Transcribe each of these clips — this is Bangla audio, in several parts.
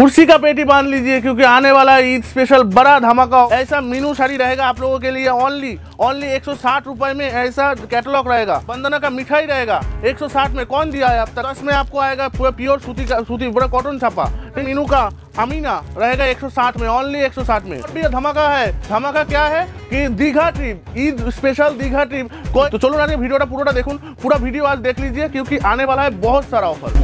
कुर्सी का पेटी बांध लीजिए क्योंकि आने वाला ईद स्पेशल बड़ा धमाका ऐसा मीनू साड़ी रहेगा आप लोगों के लिए ओनली 160 रुपए में। ऐसा कैटलॉग रहेगा, बंदना का मिठाई रहेगा 160 में। कौन दिया है अब तक? इसमें आपको आएगा पूरा प्योर सूती बड़ा कॉटन छापा। मीनू का अमीना रहेगा 160 में, ओनली 160 में। भी धमाका है। धमाका क्या है कि Digha trip, Eid special Digha trip. तो चलो ना वीडियोটা পুরোটা দেখুন, पूरा वीडियो आज देख लीजिए क्योंकि आने वाला है बहुत सारा ऑफर।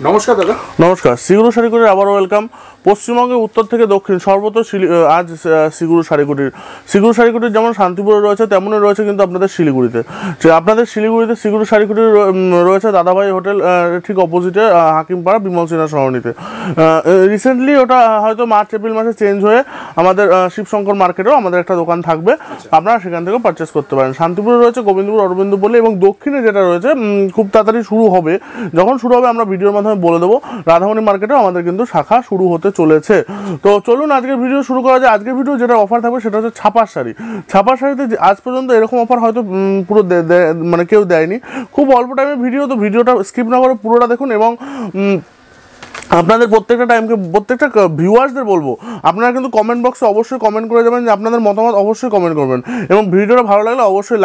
नमस्कार दादा। नमस्कार। सिगुरु साड़ी कुटीर आबार वेलकाम। पश्चिमबंगे उत्तर থেকে দক্ষিণ সর্বত্র আজ সিগুরু সাড়ি কুটির যেমন শান্তিপুরে রয়েছে তেমনই রয়েছে কিন্তু আপনাদের শিলিগুড়িতে। আপনাদের শিলিগুড়িতে সিগুরু সাড়ি কুটির রয়েছে দাদাভাই হোটেল ঠিক অপোজিটে হাকিমপাড়া বিমল সিনহা সরণিতে। রিসেন্টলি ওটা হয়তো মার্চ এপ্রিল মাসে চেঞ্জ হয়ে আমাদের শিবশঙ্কর মার্কেটেও আমাদের একটা দোকান থাকবে, আপনারা সেখান থেকেও পারচেস করতে পারেন। শান্তিপুরে রয়েছে গোবিন্দপুর অরবিন্দপল্লী এবং দক্ষিণে যেটা রয়েছে খুব তাড়াতাড়ি শুরু হবে। যখন শুরু হবে আমরা ভিডিওর মাধ্যমে বলে দেবো। রাধামণি মার্কেটেও আমাদের কিন্তু শাখা শুরু হতে চলেছে। তো চলুন আজকের ভিডিও শুরু করা যায়। আজকের ভিডিও যেটা অফার থাকবে সেটা হচ্ছে ছাপার শাড়ি। ছাপার শাড়িতে আজ পর্যন্ত এরকম অফার হয়তো পুরো মানে কেউ দেয়নি। খুব অল্প টাইমের ভিডিও, তো ভিডিওটা স্কিপ না করে পুরোটা দেখুন এবং আপনাদের প্রত্যেকটা ভিউয়ার্সদের বলবো আপনারা কিন্তু কমেন্ট বক্সে অবশ্যই কমেন্ট করে যাবেন যে আপনাদের মতামত অবশ্যই কমেন্ট করবেন এবং ভিডিওটা ভালো লাগলে অবশ্যই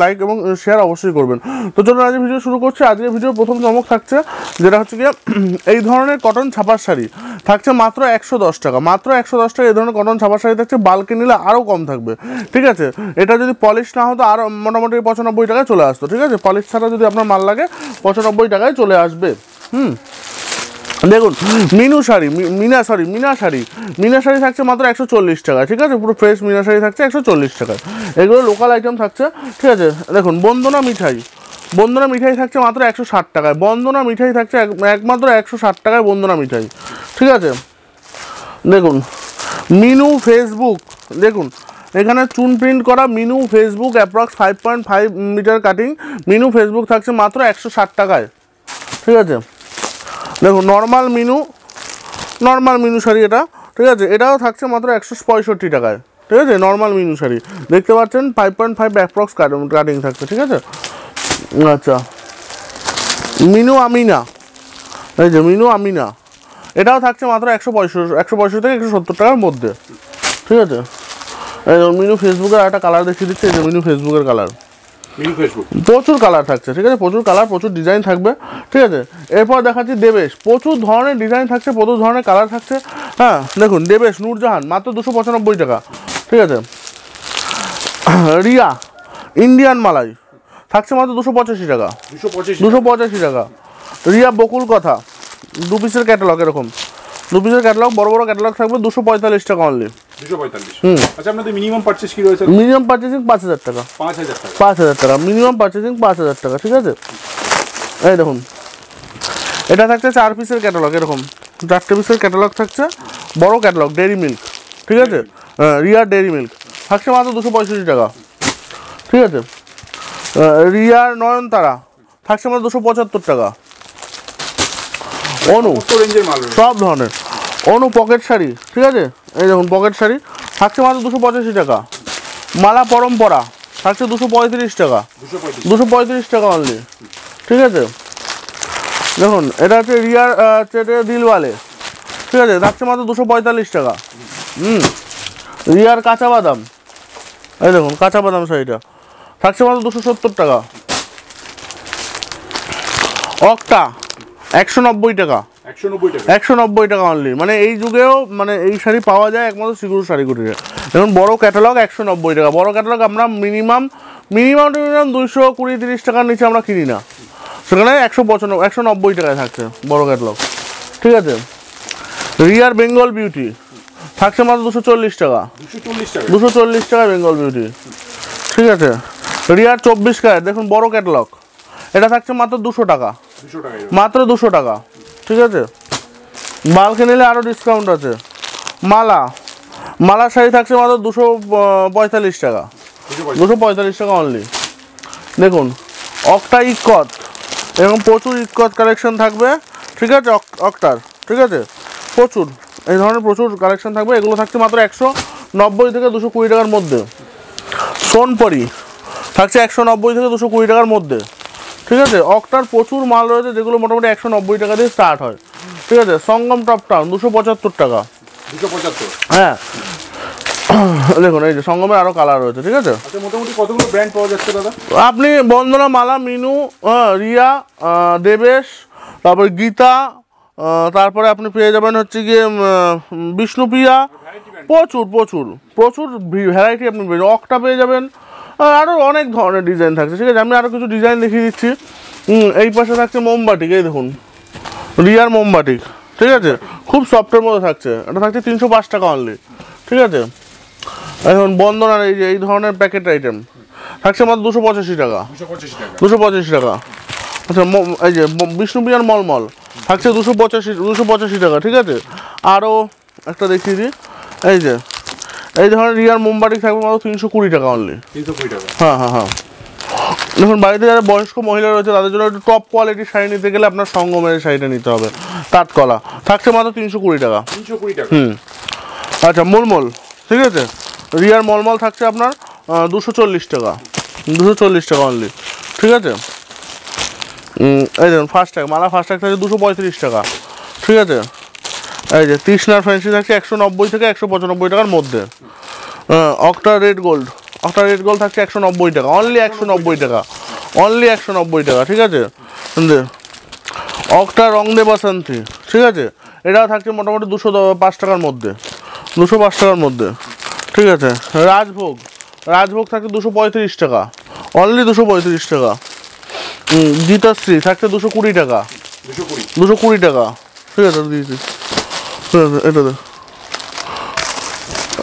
লাইক এবং শেয়ার অবশ্যই করবেন। তো চলুন আজকে ভিডিও শুরু করছি। আজকের ভিডিওর প্রথম চমক থাকছে যেটা হচ্ছে গিয়ে এই ধরনের কটন ছাপার শাড়ি থাকছে মাত্র 110 টাকা। মাত্র 110 টাকা এই ধরনের কটন ছাপার শাড়ি থাকছে। বাল্কে নিলে আরও কম থাকবে, ঠিক আছে? এটা যদি পলিশ না হতো আর মোটামুটি 95 টাকায় চলে আসতো, ঠিক আছে? পলিশ ছাড়া যদি আপনার মাল লাগে 95 টাকায় চলে আসবে। দেখুন মিনা শাড়ি থাকছে মাত্র 140 টাকা, ঠিক আছে? পুরো ফ্রেশ মিনা শাড়ি থাকছে 140 টাকায়। এগুলো লোকাল আইটেম থাকছে, ঠিক আছে? দেখুন বন্দনা মিঠাই থাকছে মাত্র 160 টাকায়। বন্দনা মিঠাই থাকছে একমাত্র 160 টাকায় বন্দনা মিঠাই, ঠিক আছে? দেখুন মিনু ফেসবুক, দেখুন এখানে চুন প্রিন্ট করা মিনু ফেসবুক অ্যাপ্রক্স 5.5 মিটার কাটিং মিনু ফেসবুক থাকছে মাত্র 160 টাকায়, ঠিক আছে? দেখুন নর্মাল মিনু শাড়ি এটা, ঠিক আছে? এটাও থাকছে মাত্র 165 টাকায়, ঠিক আছে? নর্মাল মিনু শাড়ি দেখতে পাচ্ছেন 5.5 অ্যাপ্রক্স কাটিং থাকছে, ঠিক আছে? আচ্ছা মিনু আমিনা, এই যে মিনু আমিনা এটাও থাকছে মাত্র 165 থেকে 170 টাকার মধ্যে, ঠিক আছে? এই মিনু ফেসবুকের একটা কালার দেখিয়ে দিচ্ছে, এই যে মিনু ফেসবুকের কালার। প্রচুর কালার থাকছে, ঠিক আছে? প্রচুর কালার, প্রচুর ডিজাইন থাকবে, ঠিক আছে? এরপর দেখাচ্ছি দেবেশ। প্রচুর ধরনের ডিজাইন থাকছে, প্রচুর ধরনের কালার থাকছে। হ্যাঁ দেখুন দেবেশ নূরজাহান মাত্র 295 টাকা, ঠিক আছে? রিয়া ইন্ডিয়ান মালাই থাকছে মাত্র 285 টাকা, 285 টাকা। রিয়া বকুল কথা 2 পিসের ক্যাটালগ, এরকম 2 পিসের ক্যাটালগ, বড় বড় ক্যাটালগ থাকবে 245 টাকা অনলি। 245। আচ্ছা আপনাদের মিনিমাম পারচেজ কি রয়েছে? মিনিমাম পারচেজিং 5000 টাকা। 5000 টাকা মিনিমাম পারচেজিং 5000 টাকা, ঠিক আছে? এই দেখুন এটা থাকছে 4 পিসের ক্যাটালগ, এরকম 4টে পিসের ক্যাটালগ থাকছে, বড় ক্যাটালগ ডেয়ারি মিল্ক, ঠিক আছে? রিয়া ডেয়ারি মিল্ক থাকছে মাত্র 265 টাকা, ঠিক আছে? রিয়ার নয়নতারা থাকছে মাত্র 275 টাকা। অনু সব ধরনের অনু পকেট শাড়ি, ঠিক আছে? এই দেখুন পকেট শাড়ি থাকছে মাত্র 285 টাকা। মালা পরম্পরা থাকছে 235 টাকা, 235 টাকা অনলি, ঠিক আছে? দেখুন এটা হচ্ছে রিয়ার দিলওয়ালে, ঠিক আছে? থাকছে মাত্র 245 টাকা। রিয়ার কাঁচা বাদাম, এই দেখুন কাঁচা বাদাম শাড়িটা থাকছে মাত্র 270 টাকা। অক্টা 190 টাকা, 190 টাকা অনলি। মানে এই যুগেও মানে এই শাড়ি পাওয়া যায় একমাত্র শ্রীগুরু শাড়ি কুটিরে। যেমন বড় ক্যাটালগ 190 টাকা, বড় ক্যাটালগ আমরা মিনিমাম 220-30 টাকার নিচে আমরা কিনি না, সেখানে 190 টাকায় থাকছে বড় ক্যাটালগ। ঠিক আছে, রিয়ার বেঙ্গল বিউটি থাকছে মাত্র 240 টাকা, 240 টাকা বেঙ্গল বিউটি। ঠিক আছে, রিয়ার 24 ক্যারেট দেখুন বড় ক্যাটালগ, এটা থাকছে মাত্র 200 টাকা, মাত্র 200 টাকা। ঠিক আছে, বাল্কে নিলে আরও ডিসকাউন্ট আছে। মালা শাড়ি থাকছে মাত্র 245 টাকা, 245 টাকা অনলি। দেখুন অক্টা ইকত, এবং প্রচুর ইকত কালেকশন থাকবে। ঠিক আছে, অক্টার ঠিক আছে প্রচুর এই ধরনের প্রচুর কালেকশন থাকবে। এগুলো থাকছে মাত্র 190 থেকে 220 টাকার মধ্যে। সোনপরি থাকছে 190 থেকে 220 টাকার মধ্যে। ঠিক আছে, অক্টার প্রচুর মাল রয়েছে যেগুলো মোটামুটি 190 টাকা দিয়ে স্টার্ট হয়। ঠিক আছে, সঙ্গম টপ টাউন 275 টাকা, 275। হ্যাঁ দেখুন এই যে সঙ্গমের আরো কালার রয়েছে। ঠিক আছে, আচ্ছা মোটামুটি কতগুলো ব্র্যান্ড পাওয়া যাচ্ছে দাদা? আপনি বন্দনা, মালা, মিনু, রিয়া, দেবেশ, তারপর গীতা, তারপরে আপনি পেয়ে যাবেন হচ্ছে গিয়ে বিষ্ণুপ্রিয়া, প্রচুর প্রচুর প্রচুর ভ্যারাইটি আপনি পেয়ে যাবেন। অক্টা পেয়ে যাবেন, আরও অনেক ধরনের ডিজাইন থাকছে। ঠিক আছে, আমি আরও কিছু ডিজাইন দেখিয়ে দিচ্ছি। এই পাশে থাকছে মোমবাটিক, এই দেখুন রিয়ার মোমবাটিক। ঠিক আছে, খুব সফটের মধ্যে থাকছে, এটা থাকছে 305 টাকা অনলি। ঠিক আছে, এখন বন্দনার এই ধরনের প্যাকেট আইটেম থাকছে মাত্র 285 টাকা, 285 টাকা। আচ্ছা এই যে বিষ্ণুপ্রিয়ার মলমল থাকছে 285 টাকা। ঠিক আছে, আরও একটা দেখিয়ে দিই, এই ধরনের রিয়ার মোমবাটিক থাকবে মাত্র 320 টাকা অনলি, 320 টাকা। হ্যাঁ দেখুন বাড়িতে যারা বয়স্ক মহিলা রয়েছে তাদের জন্য একটু টপ কোয়ালিটির শাড়ি নিতে গেলে আপনার সঙ্গমের শাড়িটা নিতে হবে, তাঁতকলা থাকছে মাত্র 320 টাকা। 320 টাকা। আচ্ছা মলমল, ঠিক আছে রিয়ার মলমল থাকছে আপনার 240 টাকা, 240 টাকা অনলি। ঠিক আছে, এই দেখুন ফার্স্ট ট্যাগ, মালা ফার্স্ট ট্যাগ থাকছে 235 টাকা। ঠিক আছে, এই যে তৃষ্ণার ফ্যান্সি থাকছে 190 থেকে 195 টাকার মধ্যে। অক্টা রেড গোল্ড, থাকছে 190 টাকা অনলি, 190 টাকা অনলি, 190 টাকা। ঠিক আছে, অক্টা রং দে বাসন্তী, ঠিক আছে এটাও থাকছে মোটামুটি 205 টাকার মধ্যে, 205 টাকার মধ্যে। ঠিক আছে, রাজভোগ থাকছে 235 টাকা অনলি, 235 টাকা। গীতাশ্রী থাকছে 220 টাকা, 220 টাকা। ঠিক আছে দিয়েছি, এটা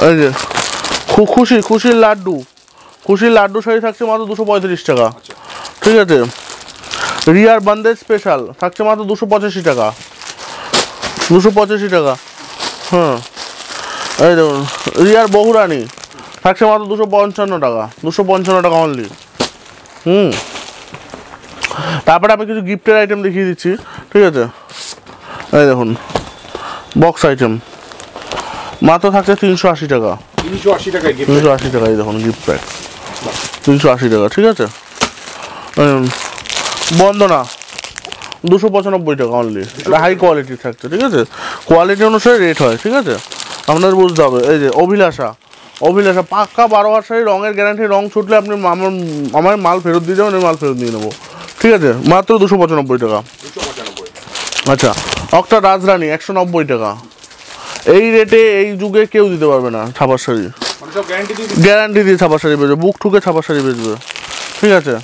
এই যে খুশির লাড্ডু শাড়ি থাকছে মাত্র 235 টাকা। ঠিক আছে, রিয়ার বান্দেজ স্পেশাল থাকছে মাত্র 285 টাকা, 285 টাকা। হ্যাঁ এই দেখুন রিয়ার বহুরানী থাকছে মাত্র 255 টাকা, 255 টাকা অনলি। তারপরে আমি কিছু গিফটের আইটেম দেখিয়ে দিচ্ছি। ঠিক আছে, এই দেখুন বক্স আইটেম মাত্র থাকছে 380 টাকা, 380 টাকায় গিফট, 380 টাকা। এই দেখুন গিফট প্যাক 380 টাকা। ঠিক আছে, বন্দনা 295 টাকা অনলি, এটা হাই কোয়ালিটি থাকছে। ঠিক আছে, কোয়ালিটি অনুসারে রেট হয়। ঠিক আছে, আপনাদের বুঝতে হবে। এই যে অভিলাষা পাক্কা 12 হাত শাড়ি, রঙের গ্যারান্টি, রং ছুটলে আপনি আমার মাল ফেরত দিয়ে যাবেন, আমি মাল ফেরত দিয়ে নেবো। ঠিক আছে, মাত্র 295 টাকা। আচ্ছা অক্টা রাজরানী 190 টাকা। এই রেটে এই যুগে কেউ দিতে পারবে না ছাপার শাড়ি, গ্যারান্টি দিয়ে ছাপার শাড়ি বেচবে, বুক ঠুকে ছাপার শাড়ি বেচবে। ঠিক আছে,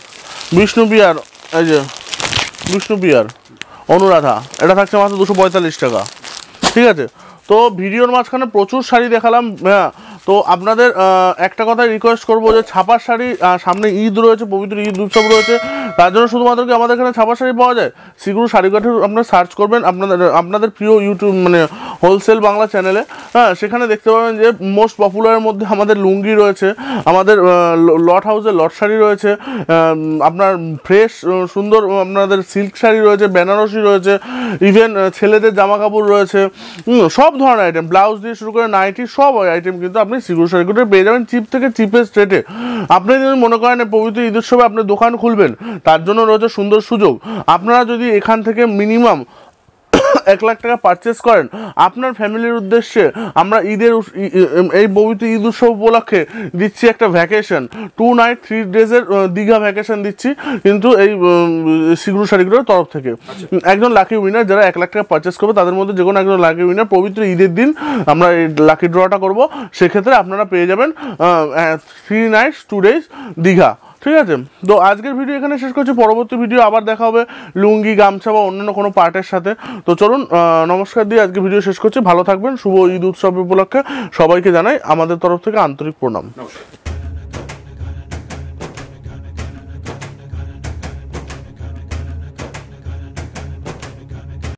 বিষ্ণুপ্রিয়ার অনুরাধা, এটা থাকছে মাত্র 245 টাকা। ঠিক আছে, তো ভিডিওর মাঝখানে প্রচুর শাড়ি দেখালাম। হ্যাঁ, তো আপনাদের একটা কথাই রিকোয়েস্ট করবো যে ছাপার শাড়ি, সামনে ঈদ রয়েছে, পবিত্র ঈদ উৎসব রয়েছে, তার জন্য শুধুমাত্র কি আমাদের এখানে ছাপার শাড়ি পাওয়া যায়, শ্রীগুরু শাড়ি কুঠির আপনারা সার্চ করবেন আপনাদের প্রিয় ইউটিউব মানে হোলসেল বাংলা চ্যানেলে। হ্যাঁ, সেখানে দেখতে পাবেন যে মোস্ট পপুলারের মধ্যে আমাদের লুঙ্গি রয়েছে, আমাদের লট হাউসের লট শাড়ি রয়েছে, আপনার ফ্রেশ সুন্দর আপনাদের সিল্ক শাড়ি রয়েছে, বেনারসি রয়েছে, ইভেন ছেলেদের জামা কাপড় রয়েছে, সব ধরনের আইটেম, ব্লাউজ দিয়ে শুরু করে নাইটি, সব আইটেম কিন্তু আপনি শ্রীগুরু শাড়ি কুঠিরে পেয়ে যাবেন চিপ থেকে চিপেস্ট রেটে। আপনি যদি মনে করেন পবিত্র ঈদ উৎসবে আপনি দোকান খুলবেন, তার জন্য রয়েছে সুন্দর সুযোগ। আপনারা যদি এখান থেকে মিনিমাম 1 লাখ টাকা পারচেস করেন, আপনার ফ্যামিলির উদ্দেশ্যে আমরা এই পবিত্র ঈদ উৎসব উপলক্ষে দিচ্ছি একটা ভ্যাকেশন, 2 নাইট 3 ডেজের দীঘা ভ্যাকেশন দিচ্ছি কিন্তু এই সিগুরু শাড়িগুলোর তরফ থেকে। একজন লাকি উইনার যারা 1 লাখ টাকা পারচেস করবে তাদের মধ্যে যে কোনো একজন লাকি উইনার পবিত্র ঈদের দিন আমরা এই লাকি ড্রটা করবো। সেক্ষেত্রে আপনারা পেয়ে যাবেন 3 নাইটস 2 ডেজ দীঘা। ঠিক আছে, তো আজকের ভিডিও এখানে শেষ করছি। পরবর্তী ভিডিও আবার দেখা হবে লুঙ্গি, গামছা বা অন্যান্য কোনো পার্টের সাথে। তো চলুন নমস্কার দিয়ে আজকে ভিডিও শেষ করছি। ভালো থাকবেন। শুভ ঈদ উৎসব উপলক্ষে সবাইকে জানাই আমাদের তরফ থেকে আন্তরিক প্রণাম। নমস্কার।